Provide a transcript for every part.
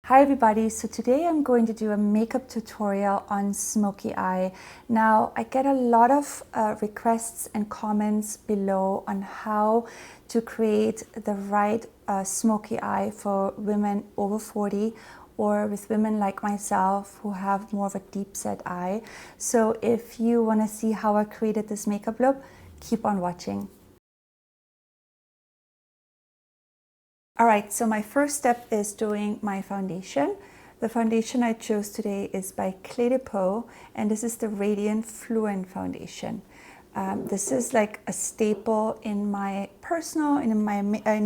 Hi everybody, so today I'm going to do a makeup tutorial on smoky eye. Now I get a lot of requests and comments below on how to create the right smoky eye for women over 40 or with women like myself who have more of a deep set eye. So if you want to see how I created this makeup look, keep on watching. Alright, so my first step is doing my foundation. The foundation I chose today is by Clé de Peau, and this is the Radiant Fluent Foundation. This is like a staple in my personal, in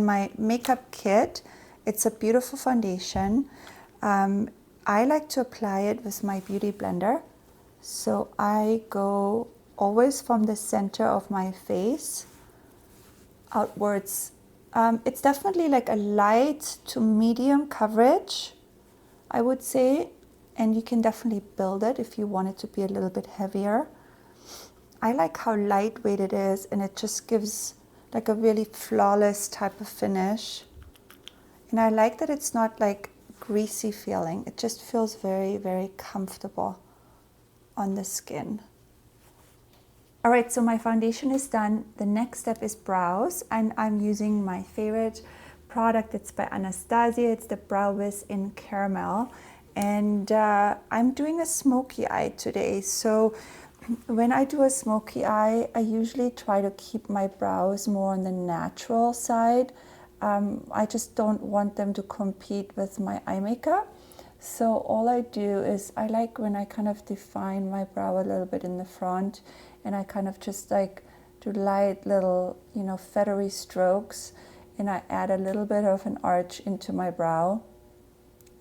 my makeup kit. It's a beautiful foundation. I like to apply it with my beauty blender. So I go always from the center of my face outwards. It's definitely like a light to medium coverage, I would say, and you can definitely build it if you want it to be a little bit heavier. I like how lightweight it is, and it just gives like a really flawless type of finish. And I like that it's not like greasy feeling. It just feels very, very comfortable on the skin. Alright, so my foundation is done. The next step is brows, and I'm using my favorite product. It's by ANASTASIA. It's the Brow Wiz in Caramel. And I'm doing a smoky eye today. So when I do a smoky eye, I usually try to keep my brows more on the natural side. I just don't want them to compete with my eye makeup. So all I do is I like when I kind of define my brow a little bit in the front, and I kind of just like do light little, feathery strokes, and I add a little bit of an arch into my brow.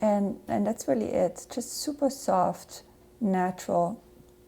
And that's really it. Just super soft, natural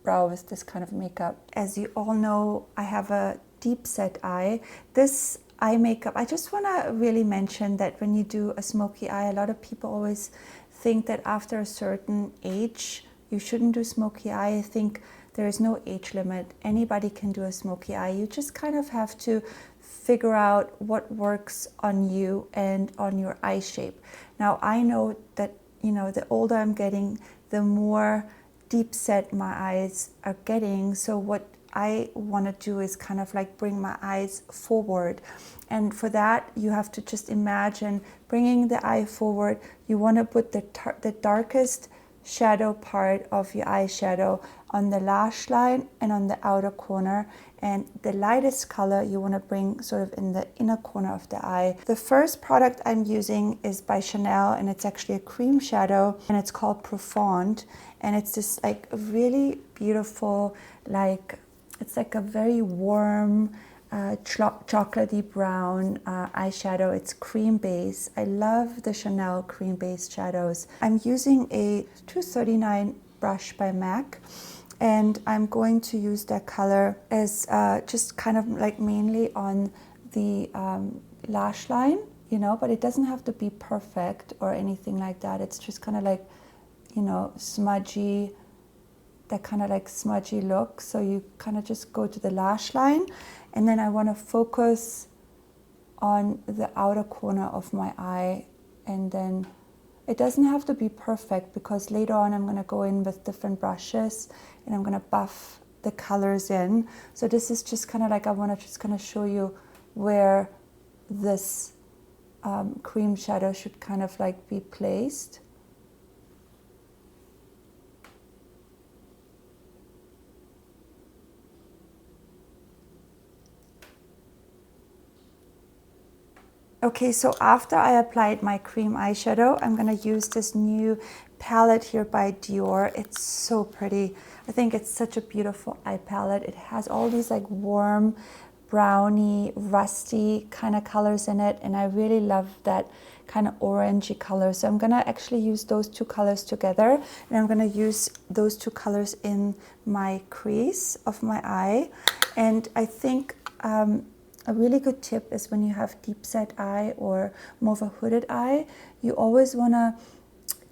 brow with this kind of makeup. As you all know, I have a deep set eye. This eye makeup, I just want to really mention that when you do a smoky eye, a lot of people always think that after a certain age, you shouldn't do smoky eye. I think there is no age limit. Anybody can do a smoky eye. You just kind of have to figure out what works on you and on your eye shape. Now, I know that, the older I'm getting, the more deep set my eyes are getting. So what I want to do is kind of like bring my eyes forward. And for that, you have to just imagine bringing the eye forward. You want to put the darkest shadow part of your eyeshadow on the lash line and on the outer corner, and the lightest color you want to bring sort of in the inner corner of the eye. The first product I'm using is by Chanel, and it's actually a cream shadow, and it's called Profound, and it's this like really beautiful, like it's like a very warm chocolatey brown eyeshadow. It's cream base. I love the Chanel cream based shadows. I'm using a 239 brush by MAC, and I'm going to use that color as just kind of like mainly on the lash line, but it doesn't have to be perfect or anything like that. It's just kind of like, smudgy, that kind of like smudgy look. So you kind of just go to the lash line, and then I want to focus on the outer corner of my eye, and then it doesn't have to be perfect because later on I'm going to go in with different brushes and I'm going to buff the colors in. So this is just kind of like, I want to just kind of show you where this cream shadow should kind of like be placed. Okay, so after I applied my cream eyeshadow, I'm going to use this new palette here by DIOR. It's so pretty. I think it's such a beautiful eye palette. It has all these like warm, browny, rusty kind of colors in it, and I really love that kind of orangey color. So I'm going to actually use those two colors together, and I'm going to use those two colors in my crease of my eye. And I think a really good tip is when you have deep set eye or more of a hooded eye, you always want to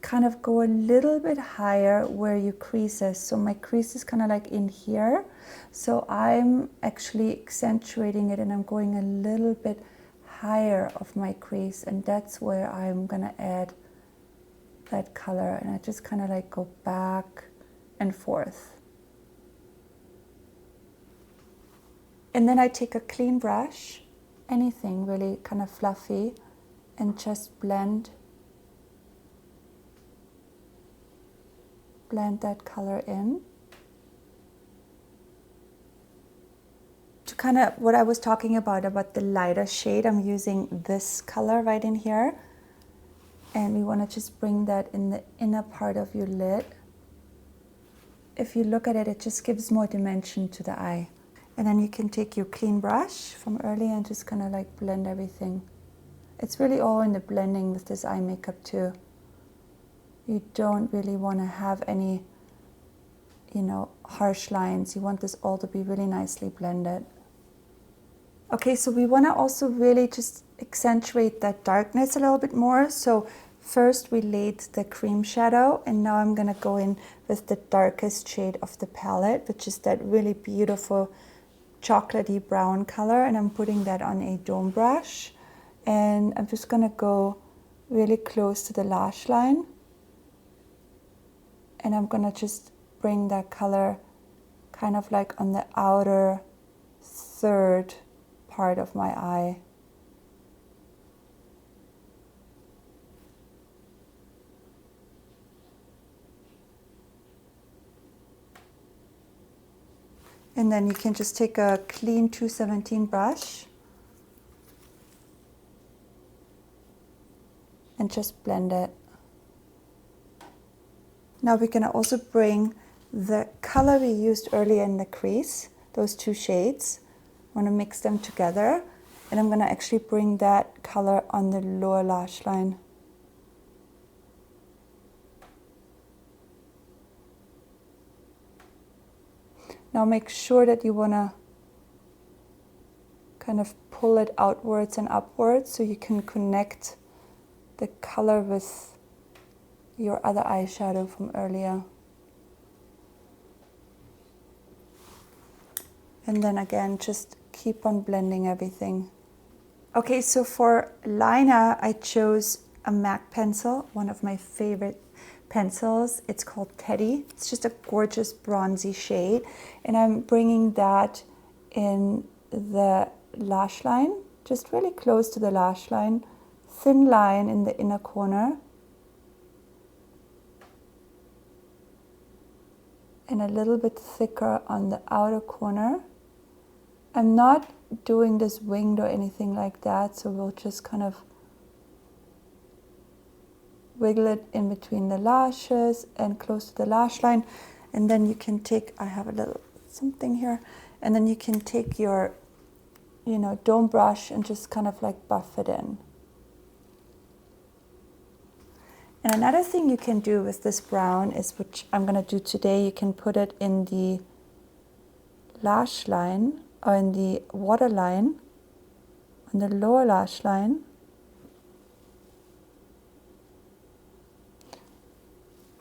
kind of go a little bit higher where your crease is. So my crease is kind of like in here. So I'm actually accentuating it, and I'm going a little bit higher of my crease, and that's where I'm going to add that color, and I just kind of like go back and forth. And then I take a clean brush, anything really kind of fluffy, and just blend that color in. To kind of what I was talking about the lighter shade, I'm using this color right in here. And we want to just bring that in the inner part of your lid. If you look at it, it just gives more dimension to the eye. And then you can take your clean brush from earlier and just kind of like blend everything. It's really all in the blending with this eye makeup too. You don't really want to have any, you know, harsh lines. You want this all to be really nicely blended. Okay, so we want to also really just accentuate that darkness a little bit more. So first we laid the cream shadow, and now I'm going to go in with the darkest shade of the palette, which is that really beautiful chocolatey brown color, and I'm putting that on a dome brush, and I'm just going to go really close to the lash line, and I'm going to just bring that color kind of like on the outer third part of my eye. And then you can just take a clean 217 brush and just blend it. Now we're going to also bring the color we used earlier in the crease, those two shades. I want to mix them together, and I'm going to actually bring that color on the lower lash line. Now make sure that you want to kind of pull it outwards and upwards so you can connect the color with your other eyeshadow from earlier. And then again, just keep on blending everything. Okay, so for liner, I chose a MAC pencil, one of my favorite pencils. It's called Teddy. It's just a gorgeous bronzy shade, and I'm bringing that in the lash line, just really close to the lash line, thin line in the inner corner, and a little bit thicker on the outer corner. I'm not doing this winged or anything like that, so we'll just kind of wiggle it in between the lashes and close to the lash line. And then you can take, I have a little something here, and then you can take your, you know, dome brush and just kind of like buff it in. And another thing you can do with this brown is, which I'm going to do today, you can put it in the lash line or in the waterline on the lower lash line.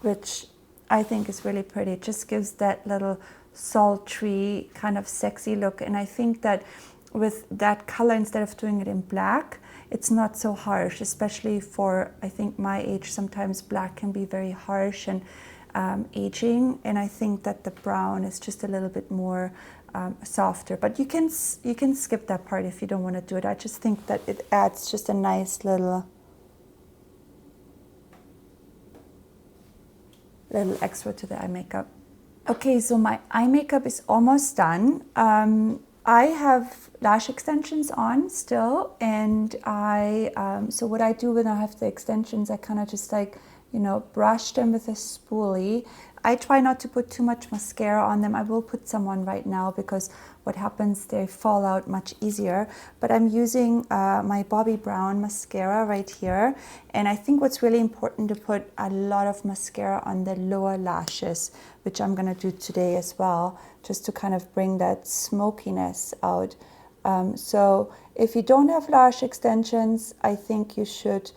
Which I think is really pretty. It just gives that little sultry kind of sexy look. And I think that with that color, instead of doing it in black, it's not so harsh, especially for, I think, my age. Sometimes black can be very harsh and aging, and I think that the brown is just a little bit more softer. But you can skip that part if you don't want to do it. I just think that it adds just a nice little extra to the eye makeup. Okay, so my eye makeup is almost done. I have lash extensions on still, and so what I do when I have the extensions, I kind of just like, you know, brush them with a spoolie. I try not to put too much mascara on them. I will put some on right now because what happens, they fall out much easier. But I'm using my Bobbi Brown mascara right here. And I think what's really important to put a lot of mascara on the lower lashes, which I'm gonna do today as well, just to kind of bring that smokiness out. So if you don't have lash extensions, I think you should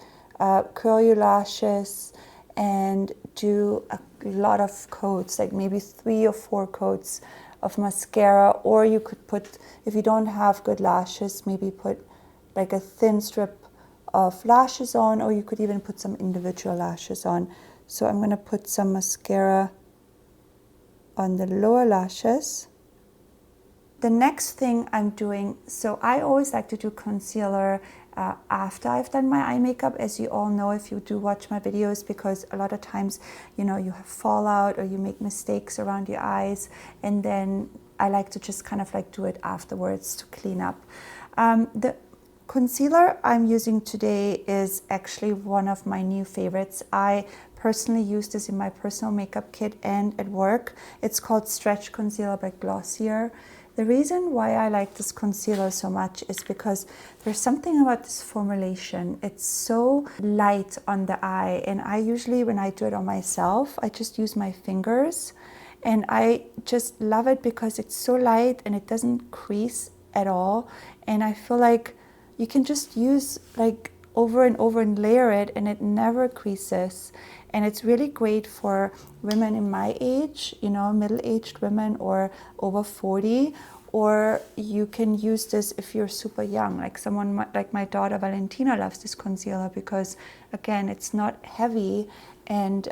curl your lashes and do a lot of coats, like maybe 3 or 4 coats of mascara. Or you could put, if you don't have good lashes, maybe put like a thin strip of lashes on, or you could even put some individual lashes on. So I'm going to put some mascara on the lower lashes. The next thing I'm doing, so I always like to do concealer after I've done my eye makeup, as you all know if you do watch my videos, because a lot of times, you know, you have fallout or you make mistakes around your eyes, and then I like to just kind of like do it afterwards to clean up. The concealer I'm using today is actually one of my new favorites. I personally use this in my personal makeup kit and at work. It's called Stretch Concealer by Glossier. The reason why I like this concealer so much is because there's something about this formulation. It's so light on the eye, and I usually, when I do it on myself, I just use my fingers, and I just love it because it's so light and it doesn't crease at all. And I feel like you can just use like over and over and layer it, and it never creases. And it's really great for women in my age, you know, middle-aged women or over 40, or you can use this if you're super young, like someone like my daughter Valentina loves this concealer because, again, it's not heavy, and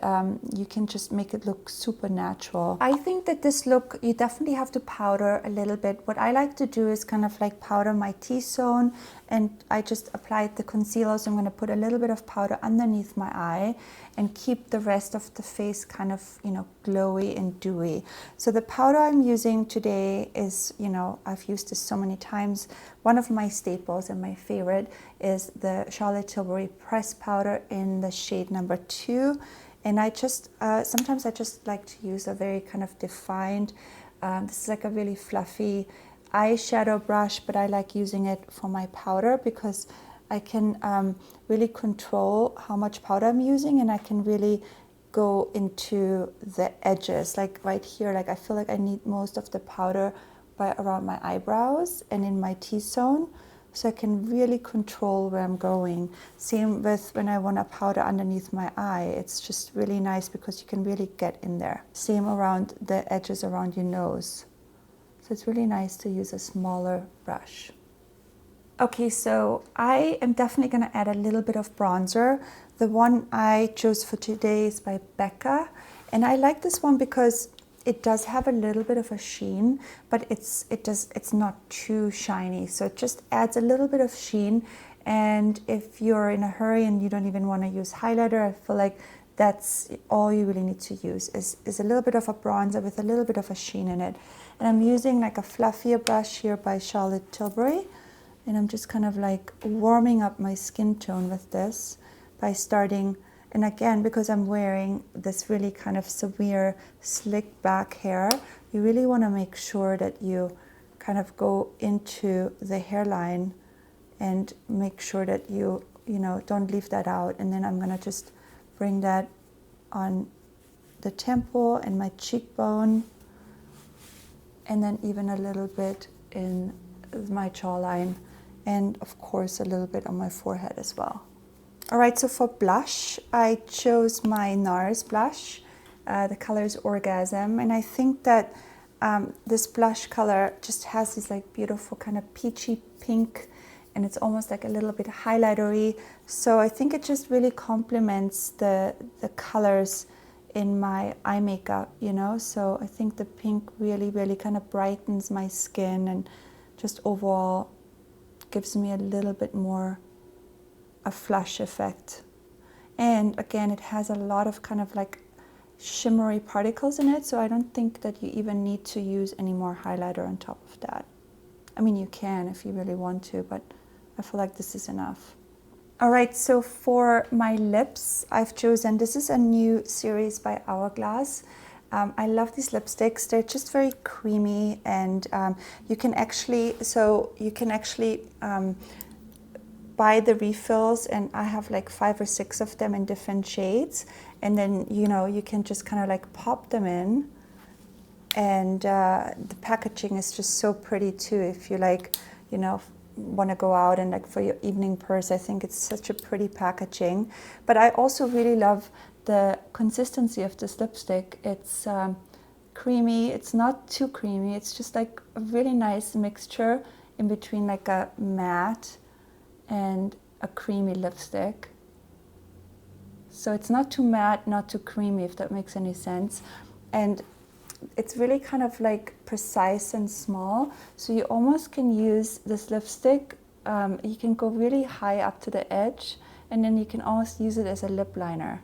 you can just make it look super natural. I think that this look, you definitely have to powder a little bit. What I like to do is kind of like powder my T-zone, and I just applied the concealer, so I'm going to put a little bit of powder underneath my eye and keep the rest of the face kind of, you know, glowy and dewy. So the powder I'm using today is, you know, I've used this so many times. One of my staples and my favorite is the Charlotte Tilbury pressed powder in the shade number 2. And I just, sometimes I just like to use a very kind of defined, this is like a really fluffy eyeshadow brush, but I like using it for my powder because I can really control how much powder I'm using, and I can really go into the edges, like right here. Like I feel like I need most of the powder by around my eyebrows and in my T-zone, so I can really control where I'm going. Same with when I want to powder underneath my eye. It's just really nice because you can really get in there. Same around the edges around your nose. So it's really nice to use a smaller brush. Okay, so I am definitely going to add a little bit of bronzer. The one I chose for today is by Becca, and I like this one because it does have a little bit of a sheen, but it's not too shiny, so it just adds a little bit of sheen. And if you're in a hurry and you don't even want to use highlighter, I feel like that's all you really need to use is a little bit of a bronzer with a little bit of a sheen in it. And I'm using like a fluffier brush here by Charlotte Tilbury. And I'm just kind of like warming up my skin tone with this by starting, and again, because I'm wearing this really kind of severe slick back hair, you really want to make sure that you kind of go into the hairline and make sure that you know, don't leave that out. And then I'm going to just bring that on the temple and my cheekbone, and then even a little bit in my jawline, and of course a little bit on my forehead as well. All right, so for blush, I chose my NARS blush. The color is Orgasm, and I think that this blush color just has this like beautiful kind of peachy pink, and it's almost like a little bit highlightery. So I think it just really complements the colors in my eye makeup, you know. So I think the pink really kind of brightens my skin and just overall gives me a little bit more a flush effect. And again, it has a lot of kind of like shimmery particles in it, so I don't think that you even need to use any more highlighter on top of that. I mean, you can if you really want to, but I feel like this is enough. All right, so for my lips, I've chosen, this is a new series by Hourglass. I love these lipsticks. They're just very creamy, and you can actually buy the refills, and I have like 5 or 6 of them in different shades, and then, you know, you can just kind of like pop them in, and the packaging is just so pretty too. If you like, you know, want to go out and like for your evening purse, I think it's such a pretty packaging. But I also really love the consistency of this lipstick. It's creamy, it's not too creamy, it's just like a really nice mixture in between like a matte and a creamy lipstick. So it's not too matte, not too creamy, if that makes any sense. And it's really kind of like precise and small. So you almost can use this lipstick, you can go really high up to the edge, and then you can almost use it as a lip liner.